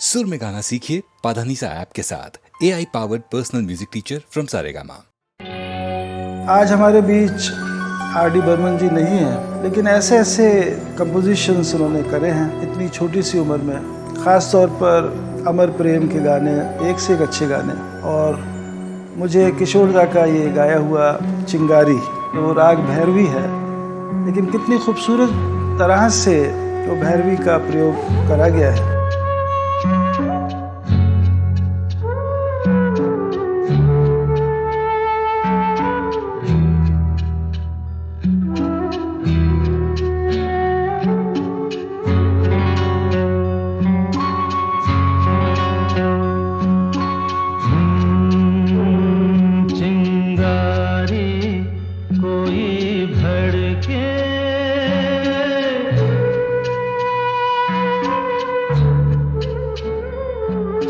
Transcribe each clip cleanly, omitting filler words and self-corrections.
सुर में गाना सीखिए पाधानीसा ऐप के साथ। AI powered personal music teacher from Saregama. आज हमारे बीच आर.डी. बर्मन जी नहीं हैं, लेकिन ऐसे ऐसे कंपोजिशंस उन्होंने करे हैं इतनी छोटी सी उम्र में। ख़ास तौर पर अमर प्रेम के गाने, एक से एक अच्छे गाने। और मुझे किशोर दा का ये गाया हुआ चिंगारी, वो राग भैरवी है, लेकिन कितनी खूबसूरत तरह से वो भैरवी का प्रयोग करा गया है।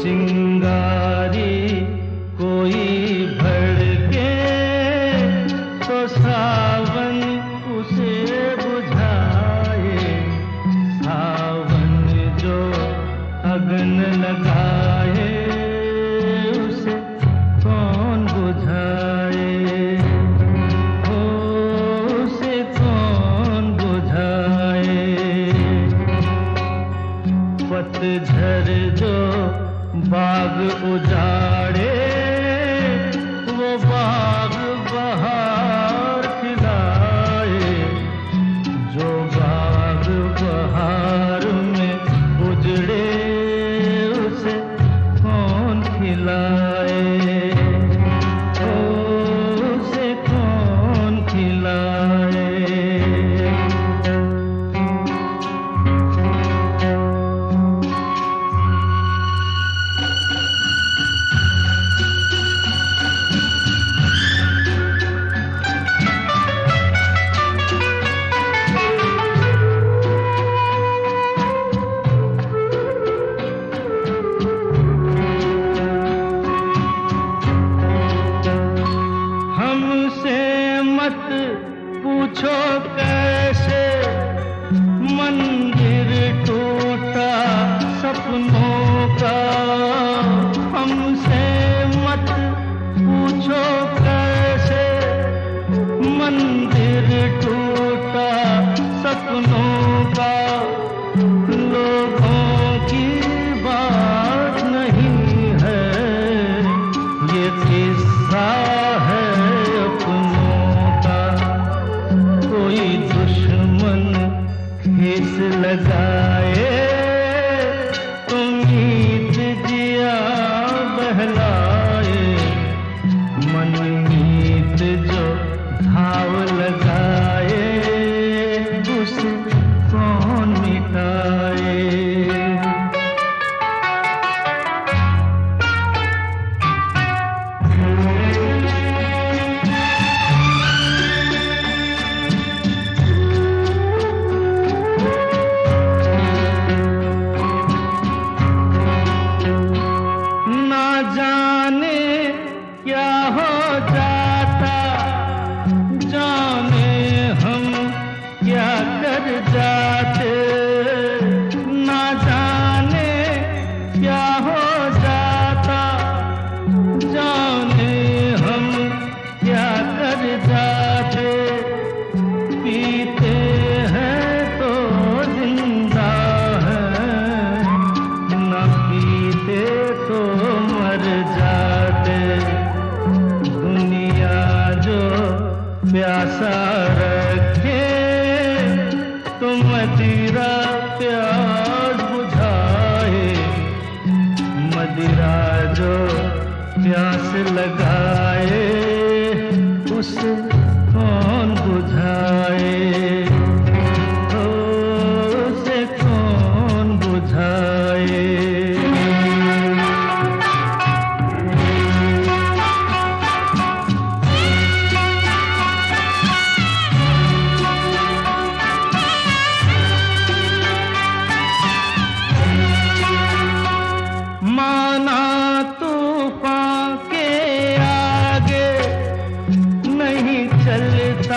चिंगारी कोई भड़के तो सावन उसे बुझाए, सावन जो अगन लगाए उसे कौन बुझाए, उसे कौन बुझाए। पतझर जो बाग उजाड़े वो बाग बहार खिलाए, जो बाग बहार में उजड़े उसे कौन खिलाए, उसे कौन खिलाए। पूछो कैसे मंदिर टूटा सपनों का, हमसे मत पूछो कैसे मंदिर टूटा सपनों का। लोगों की बात नहीं है ये किस्सा है अपनों का। कोई दुश्मन खीस लगाए तो मीत जिया बहलाए, मन मीत जो घाव लगाए उसे कौन मिटाए। क्या हो जाता जाने हम क्या कर जाते, ना जाने क्या हो जाता जाने हम क्या कर जाते। पीते हैं तो जिंदा है, ना पीते तो मर जाते। दुनिया जो प्यासा रखे तो मदिरा प्यास बुझाए, मदिरा जो प्यास लगाए उसे कौन बुझाए, उसे कौन बुझाए। माना तूफान के आगे नहीं चलता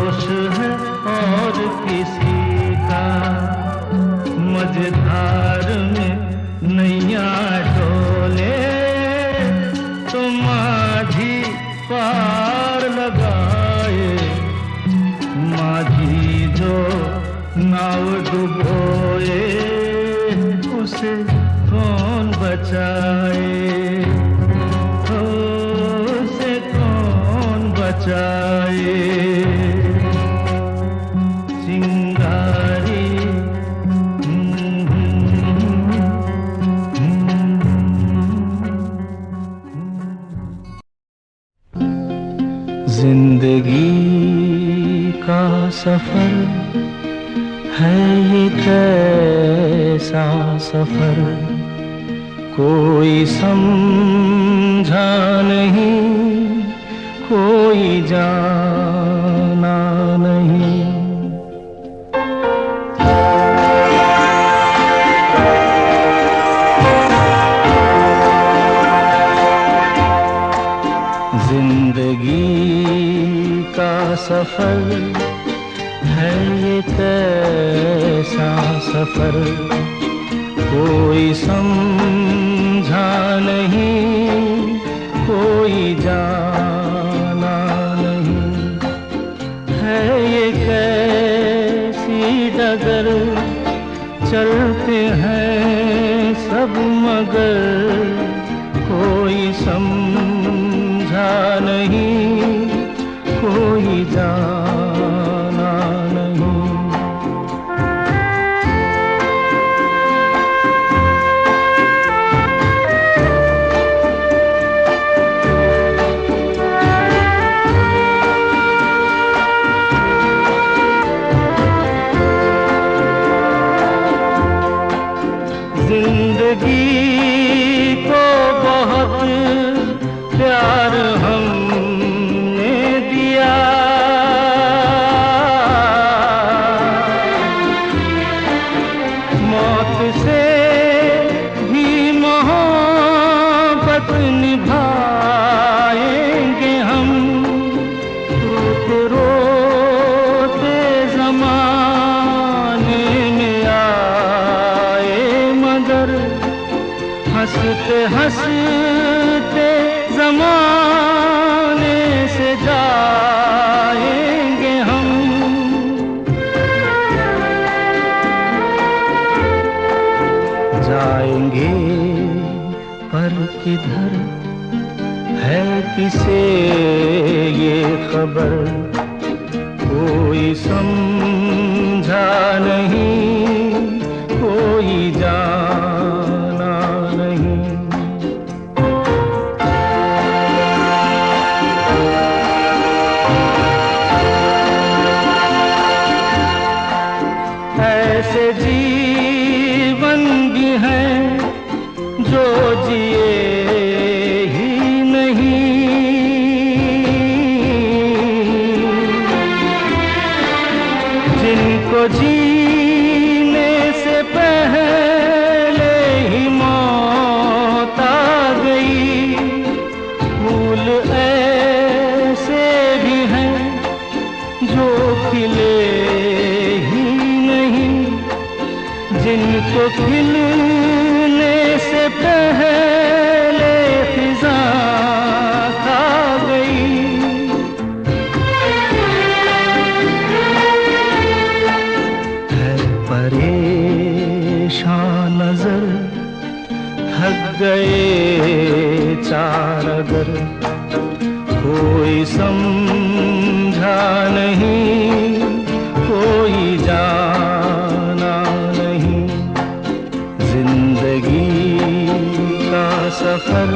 दोष है और किसी का। मझधार में नैया डोले तो माझी पार लगाए। माझी जो नाव डुबोए उसे कौन बचाए। हो उसे कौन बचाए। चिंगारी जिंदगी का सफर है ये कैसा सफर, कोई समझा नहीं, कोई जाना नहीं। जिंदगी का सफर है ये कैसा सफर, कोई समझा नहीं, कोई जाना नहीं। है ये कैसी डगर, चलते हैं सब मगर, कोई समझा नहीं, कोई जाना नहीं। जिंदगी को बहुत प्यार हमने दिया, मौत से भी मोहब्बत निभाएंगे हम। रोते रोते ज़माने में आए मगर, हंसते हंसते ज़माने से जाएंगे हम। जाएंगे पर किधर है किसे ये खबर, कोई समझा नहीं, कोई जाना नहीं। ऐसे जीवन भी हैं जो जिए ही नहीं, जिनको जीने से पहले ही मौत आ गई। फूल ऐसे भी हैं जो खिले ही नहीं, जिनको खिलने से पहले फिजा खा गई। है परेशान नजर, थक गए चार अगर, कोई समझा नहीं, कोई जाना नहीं। जिंदगी का सफर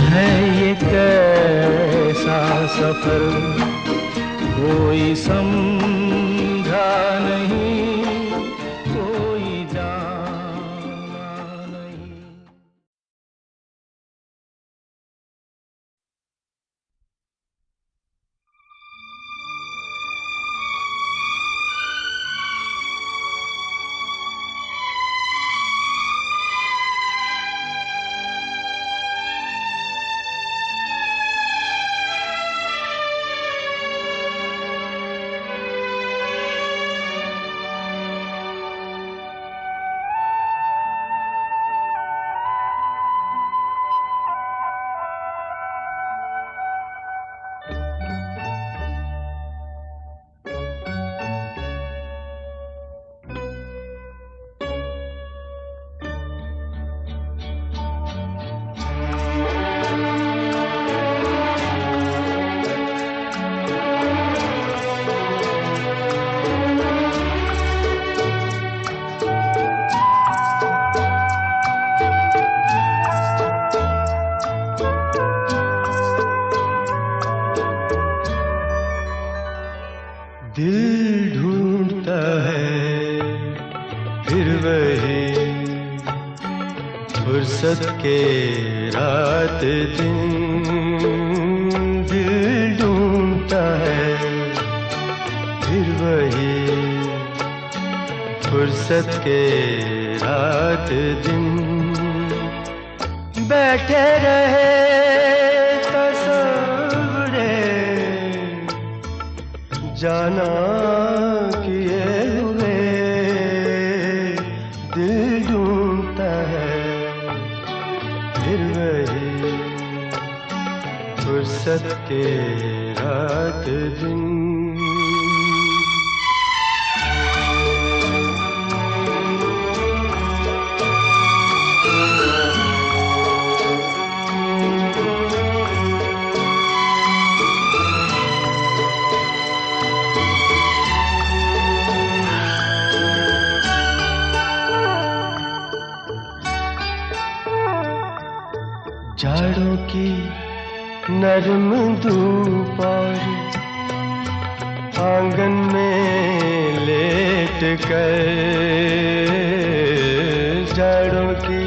है ये कैसा सफर, कोई समझा नहीं, कोई जाना नहीं। ढूंढता है फिर वही फुर्सत के रात दिन, दिल ढूंढता है फिर वही फुर्सत के रात दिन। बैठे रहे तस्वुरे जाना किए हुए, दिल ढूंढता है फिर वही फुर्सत के रात दिन। जाड़ों की नरम धूप और आंगन में लेट कर, जाड़ों की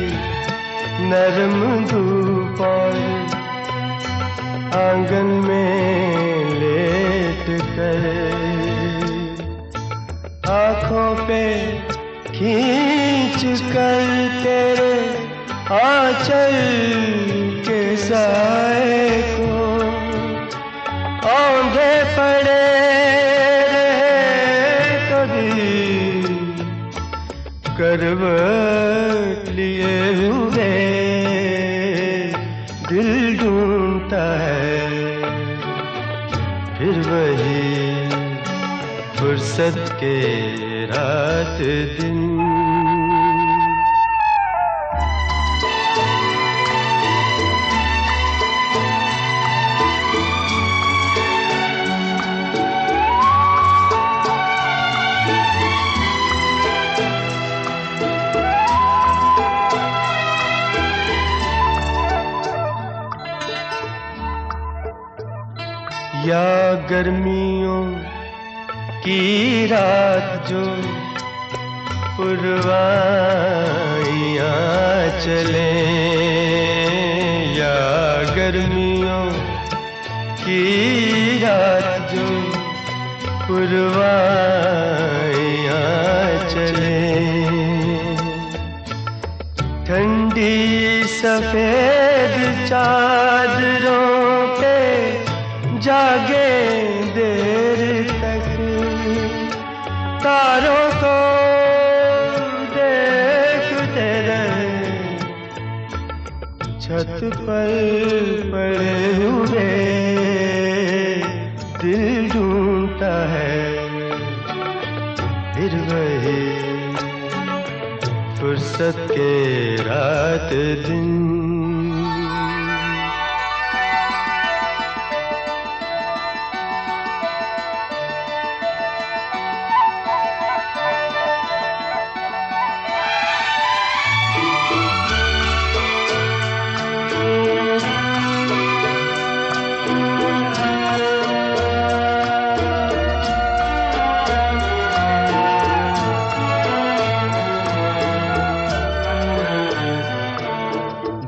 नरम धूप और आंगन में लेट कर, आँखों पे खींच कर तेरे आंचल के साए को औंधे पड़े रहे कभी करवट लिए हुए, दिल ढूंढता है फिर वही फुर्सत के रात दिन। या गर्मियों की रात जो पुरवाइयाँ चले, या गर्मियों की रात जो पुरवाइयाँ चले, ठंडी सफेद चादरों पे जागे देर तक, तारों को देखते रहे छत पर पड़े हुए, दिल ढूंढता है फिर वही फुर्सत के रात दिन।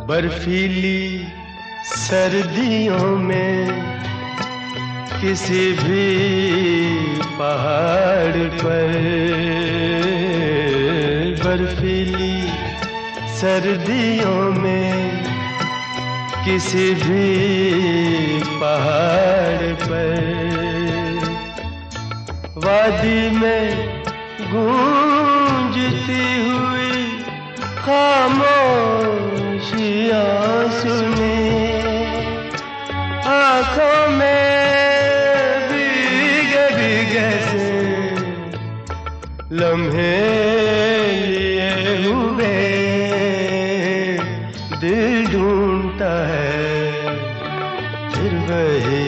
बर्फीली सर्दियों में किसी भी पहाड़ पर, बर्फीली सर्दियों में किसी भी पहाड़ पर, वादी में गूंजती हुई खामोशियाँ सुने, आँखों में भीगे भीगे से लम्हे लिए हुए, दिल ढूंढता है फिर वही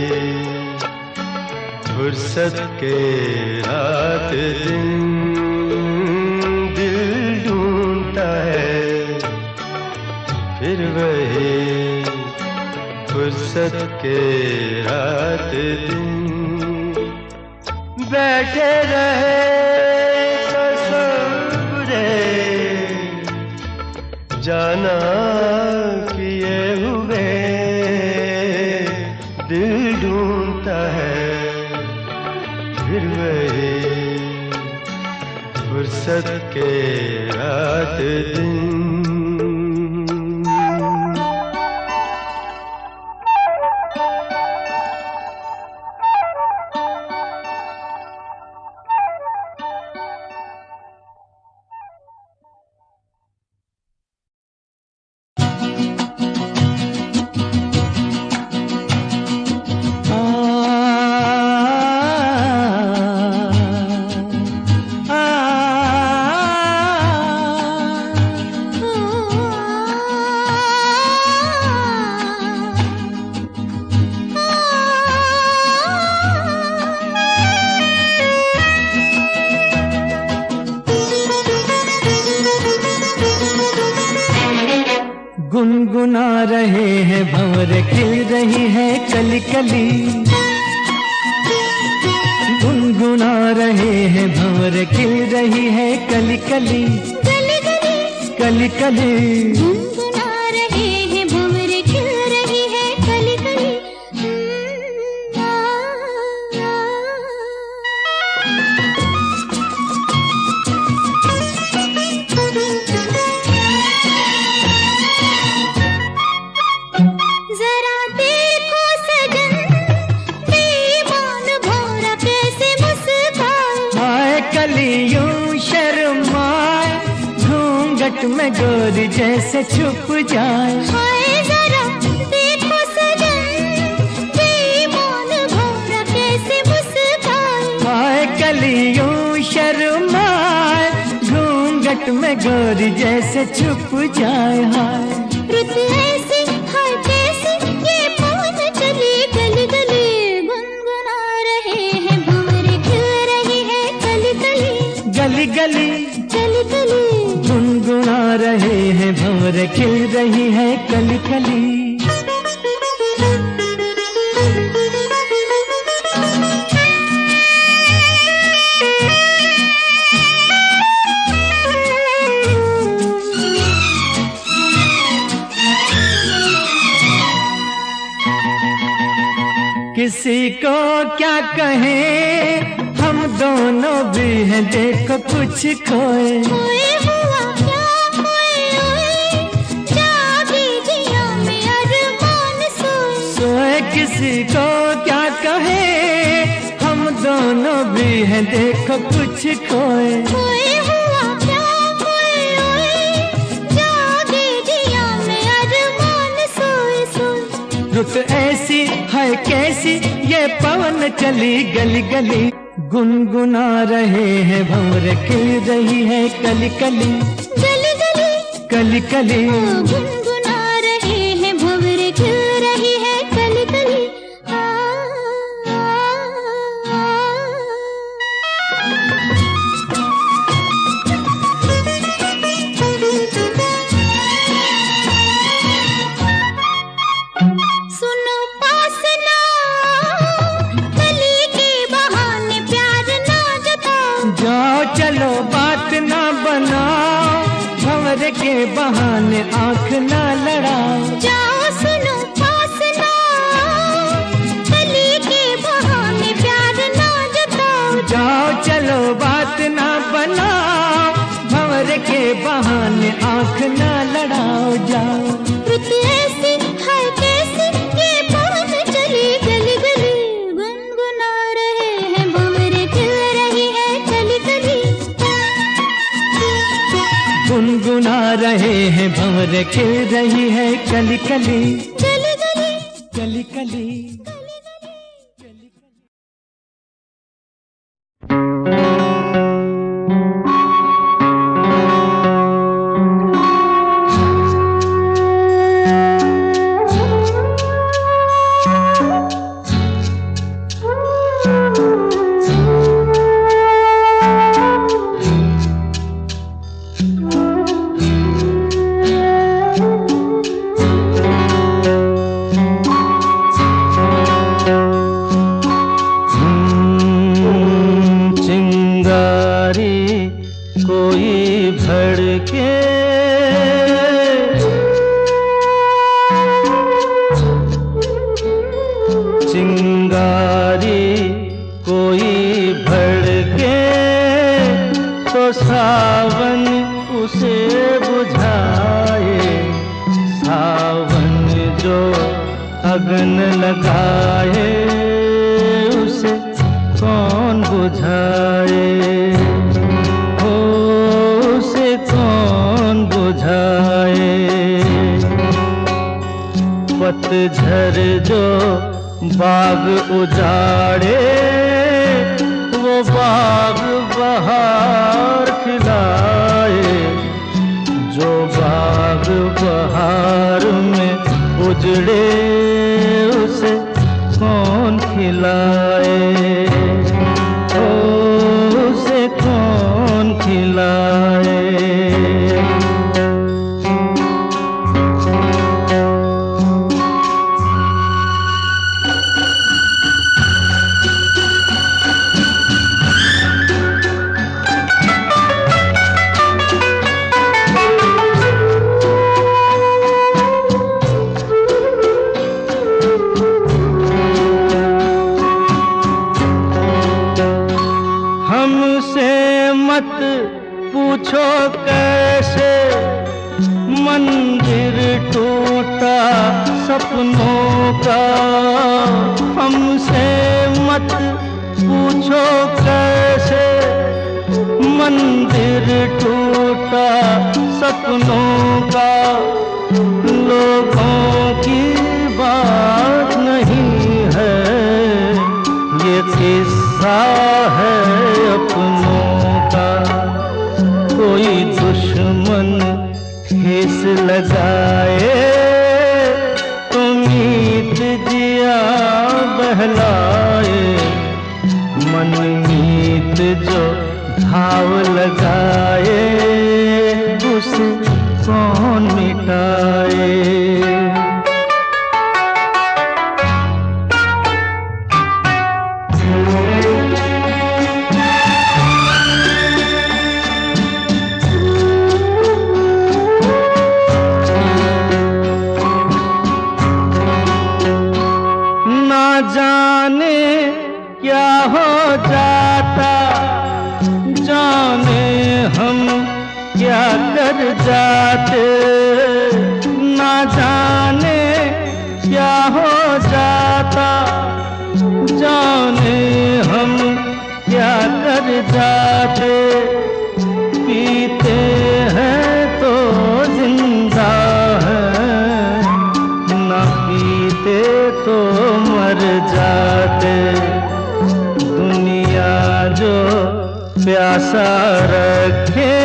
फुर्सत के रात दिन, दिल ढूंढता है फिर वही फुर्सत के रात दिन। बैठ बैठे रहे तसव्वुरे जाना किए हुए दिल ढूंढता है फिर वही फुर्सत के रात दिन। गुनगुना रहे हैं भंवर खिल रही है कली कली, गुनगुना रहे हैं भंवर खिल रही है कली कली, कली कली गुनगुना रहे हैं भंवर खिल रही है कली कली। जरा देखो सजन बेईमान भौरा कैसे मुस्काए, आए कलियों शर्माए घूंघट में गोरी जैसे छुप जाए। हाय जरा देखो सजन बेईमान भौरा कैसे मुस्काए, आए कलियों शर्माए घूंघट में गोरी जैसे छुप जाए। हाय रुत ऐसी हाय कैसी ये पवन चली गली गली, गुनगुना रहे हैं भंवर खिल रही है कली कली, गली गली कली कली गुनगुना रहे हैं भंवर खिल रही है कली कली। किसी को क्या कहें हम दोनों भी हैं देखो कुछ खोए। खोए हुआ क्या खोए हुए, जागे जिया में अरमान सोए। सोए किसी को क्या कहें हम दोनों भी हैं देखो कुछ खोए। खोए हुआ क्या खोए हुए, जागे जिया में अरमान सोए सोए। रुत ऐसी है कैसी ये पवन चली गली गली, गुनगुना रहे हैं भंवर खिल रही है कली कली, गली गली कली कली गुनगुना रहे हैं भंवर खिल रही है कली कली। सुनो पास ना कली के बहाने प्यार ना जताओ, जाओ चलो बात ना बनाओ भंवर के बहाने आंख ना लड़ाओ। जाओ सुनो पास ना कली के बहाने प्यार ना जताओ, जाओ चलो बात ना बनाओ भंवर के बहाने आंख ना लड़ाओ। जाओ रुत ऐसी हाय कैसी ये पवन चली गली गली, गुनगुना रहे हैं भंवर खिल रही है कली कली, गुनगुना रहे हैं भंवर खिल रही है कली कली, गली गली कली कली। चिंगारी कोई भड़के, चिंगारी कोई भड़के तो सावन उसे बुझाए, सावन जो अग्न लगाए उसे कौन बुझाए, हो उसे कौन बुझाए। पतझड़ जो बाग उजाड़े वो बाग बहार खिलाए, जो बाग बहार में उजड़े उसे कौन खिलाए, ओ उसे कौन खिलाए। पूछो कैसे मंदिर टूटा सपनों का, हमसे मत पूछो कैसे मंदिर टूटा सपनों का। लोगों की बात नहीं है ये किस्सा है अपनों का। कोई दुश्मन ठेस लगाए तो मीत जिया बहलाए, मन मीत जो घाव लगाए उसे कौन मिटाए। जाने क्या हो जाता, जाने हम क्या कर जाते, ना जाने क्या हो जाता, जाने हम क्या कर जाते। पीते हैं तो जिंदा है, ना पीते तो मर जाते। दुनिया जो प्यासा रखे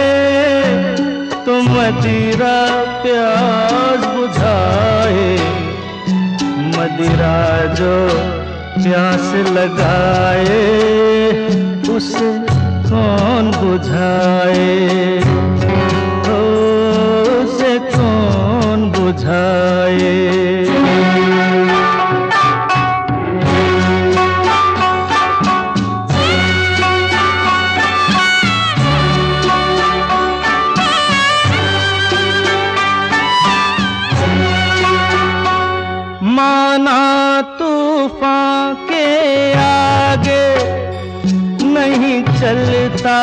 तो मदिरा प्यास बुझाए, मदिरा जो प्यास लगाए उसे कौन बुझाए, उसे कौन बुझाए। माना तूफान के आगे नहीं चलता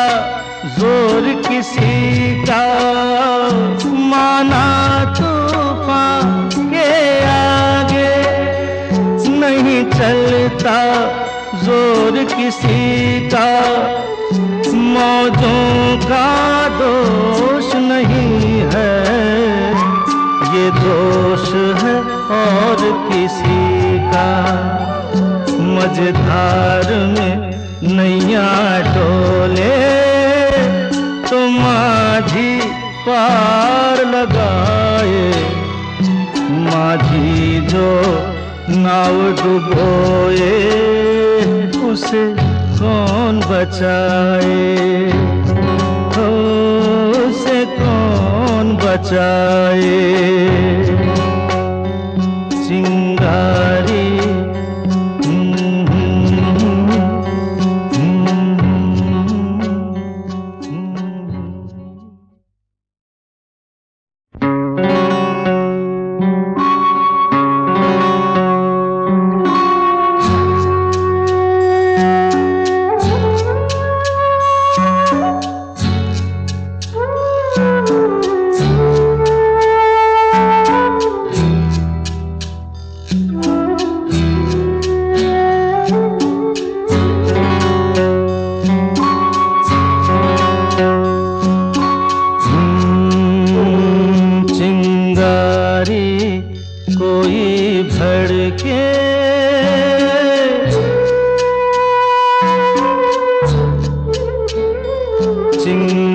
जोर किसी का, माना तूफान के आगे नहीं चलता जोर किसी का। मौजों का दोष नहीं है ये दोष है और किसी का। मझधार में नैया डोले तो माझी पार लगाए, माझी जो नाव डुबोए उसे कौन बचाए, उसे कौन बचाए। चिंगारी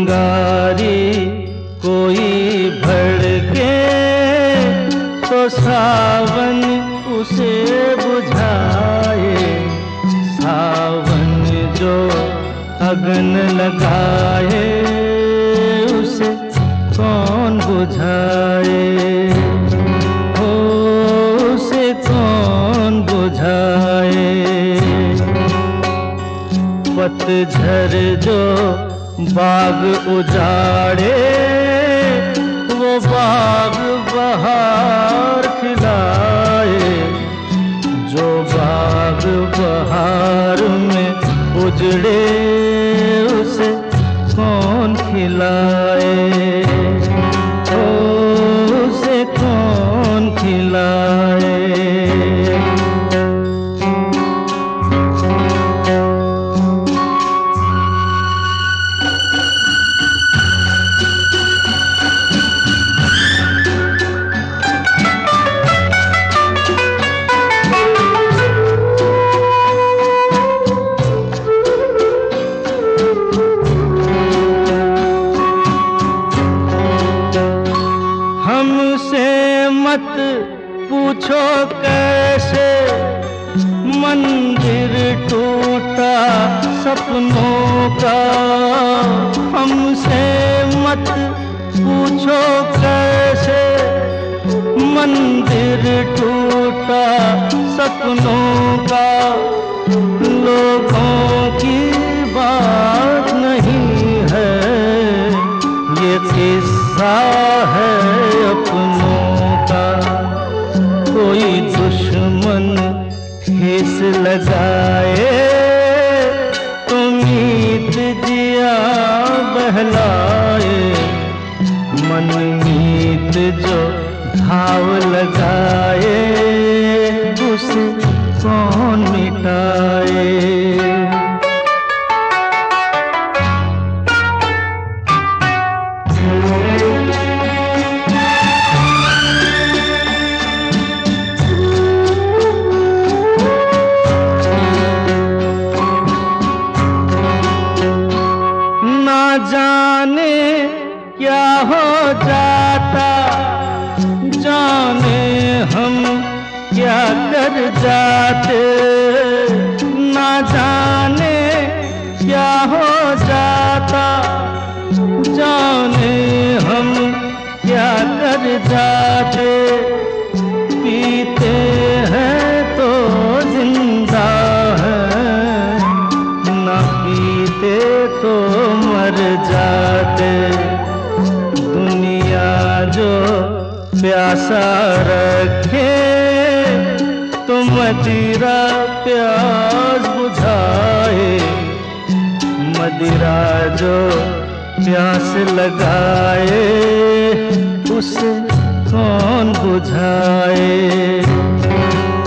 चिंगारी कोई भड़के तो सावन उसे बुझाए, सावन जो अगन लगाए उसे कौन बुझाए, हो उसे कौन बुझाए। पतझर जो बाग उजाड़े वो बाग बहार खिलाए, जो बाग बहार में उजड़े उसे कौन खिलाए, ओ उसे कौन खिलाए। पूछो कैसे मंदिर टूटा सपनों का, हमसे मत पूछो कैसे मंदिर टूटा सपनों का। लोगों की बात नहीं है ये किस्सा है अपनों का। कोई दुश्मन ठेस लगाए तो मीत जिया बहलाए, मन मीत जो घाव लगाए उसे कौन मिटाए। जाने क्या हो जाता, जाने हम क्या कर जाते, ना जाने क्या हो जाता, जाने हम क्या कर जाते। पीते हैं तो जिंदा है, ना पीते तो मर जाते। दुनिया जो प्यासा रखे तो मदिरा प्यास बुझाए, मदिरा जो प्यास लगाए उसे कौन बुझाए,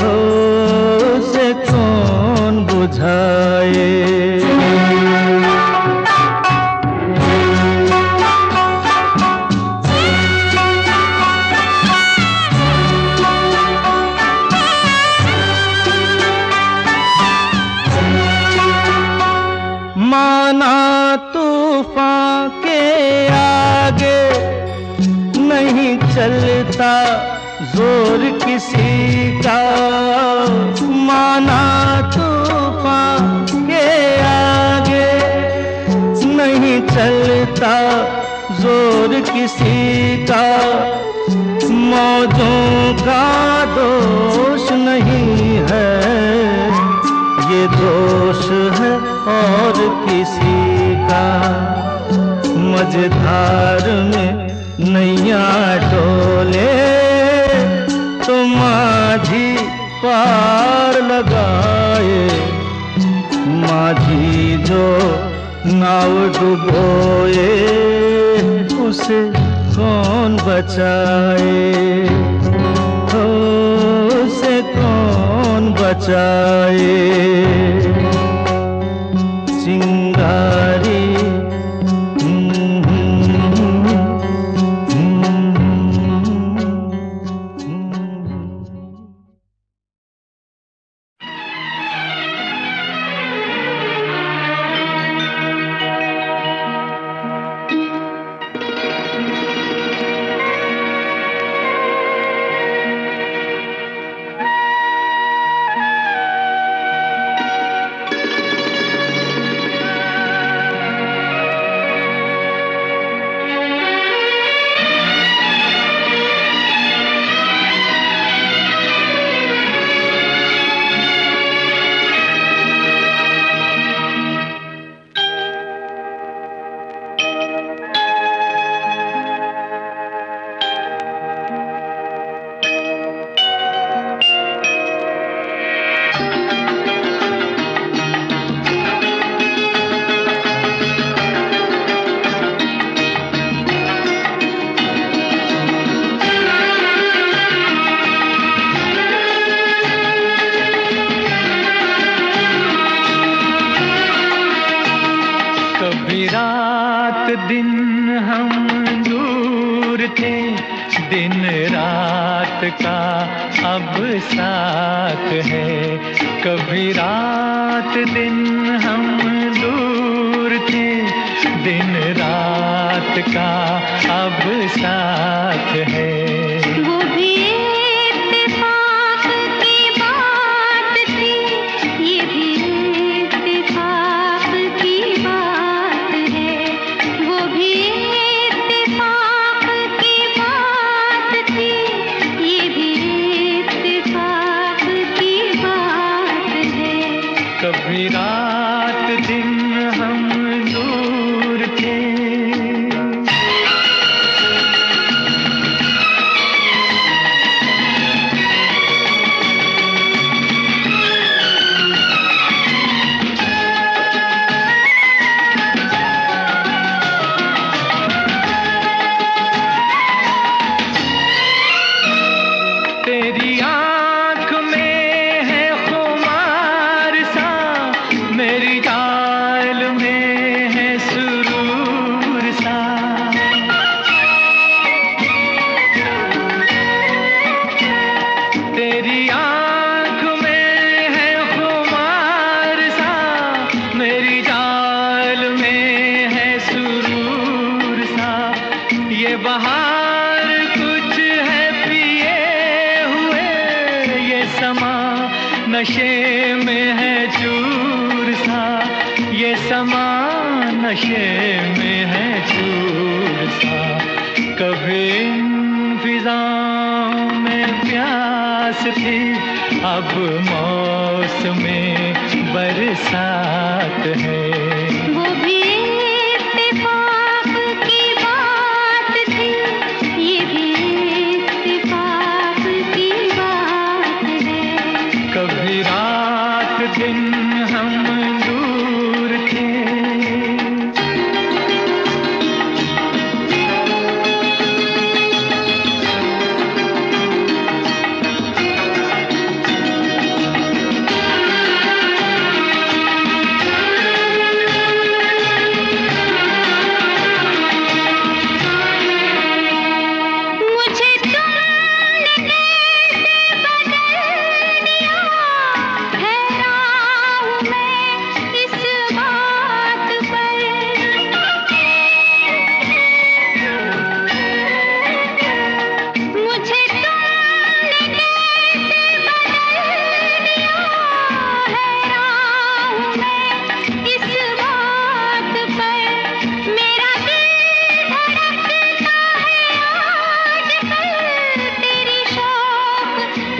उसे कौन बुझाए। माना तूफान के आगे नहीं चलता जोर किसी का, माना तूफान के आगे नहीं चलता जोर किसी का। मौजों का दोष नहीं है ये दोष है और किसी का। मझधार में नैया डोले तो माझी पार लगाए, माझी जो नाव डुबोए उसे कौन बचाए, उसे कौन बचाए। चिंगारी कभी रात दिन हम दूर थे, दिन रात का अब साथ है। कभी रात दिन हम दूर थे, दिन रात का अब साथ है। वो भी इत्तेफाक की बात थी, ये भी इत्तेफाक की बात है। वो भी इत्तेफाक की बात थी, ये भी इत्तेफाक की बात है। कभी रात दिन हम दूर थे। तेरी आंख में है खुमार सा, मेरी चाल में है सुरूर सा। तेरी आंख में है खुमार सा, मेरी चाल में है सुरूर सा। ये बहार कुछ है पिए हुए, ये समा नशे में है चूर सा। ये समा नशे में है चूर सा। कभी इन फिजाओं में प्यास थी, अब मौसमे बरसात है। वो भी इत्तेफाक की बात थी, ये भी इत्तेफाक की बात है। कभी रात दिन हम दूर थे। मुझे तुमने कैसे बदल दिया, हैरान हूँ मैं इस बात पर। मुझे तुमने कैसे बदल दिया, हैरान हूँ मैं इस बात पर। मेरा दिल धड़कता है आजकल, तेरी शौक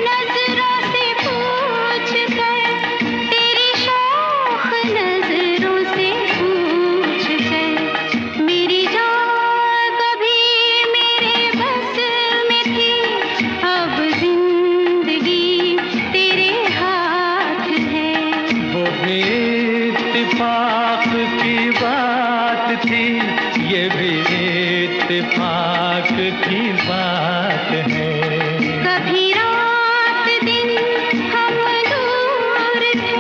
नजरों से पूछ कर। तेरी शौक नजरों से पूछ कर। मेरी जान कभी मेरे बस में थी, अब जिंदगी तेरे हाथ है। वो भी इत्तेफाक की बात थी, ये भी इत्तेफाक की बात है। कभी रात दिन हम दूर थे।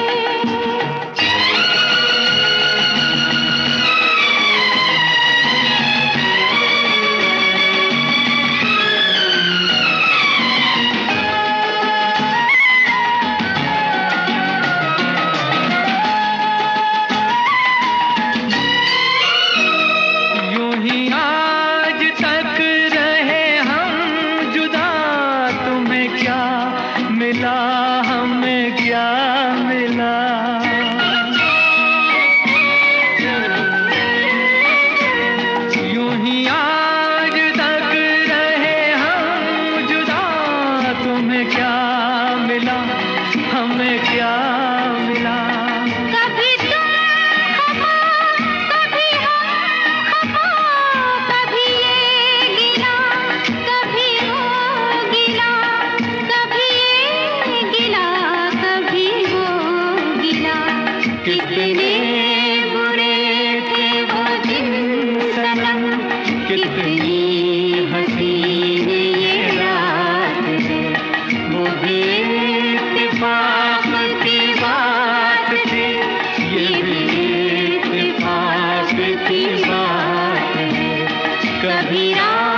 यूं ही आज तक रहे हम जुदा, की बात है, कभी रात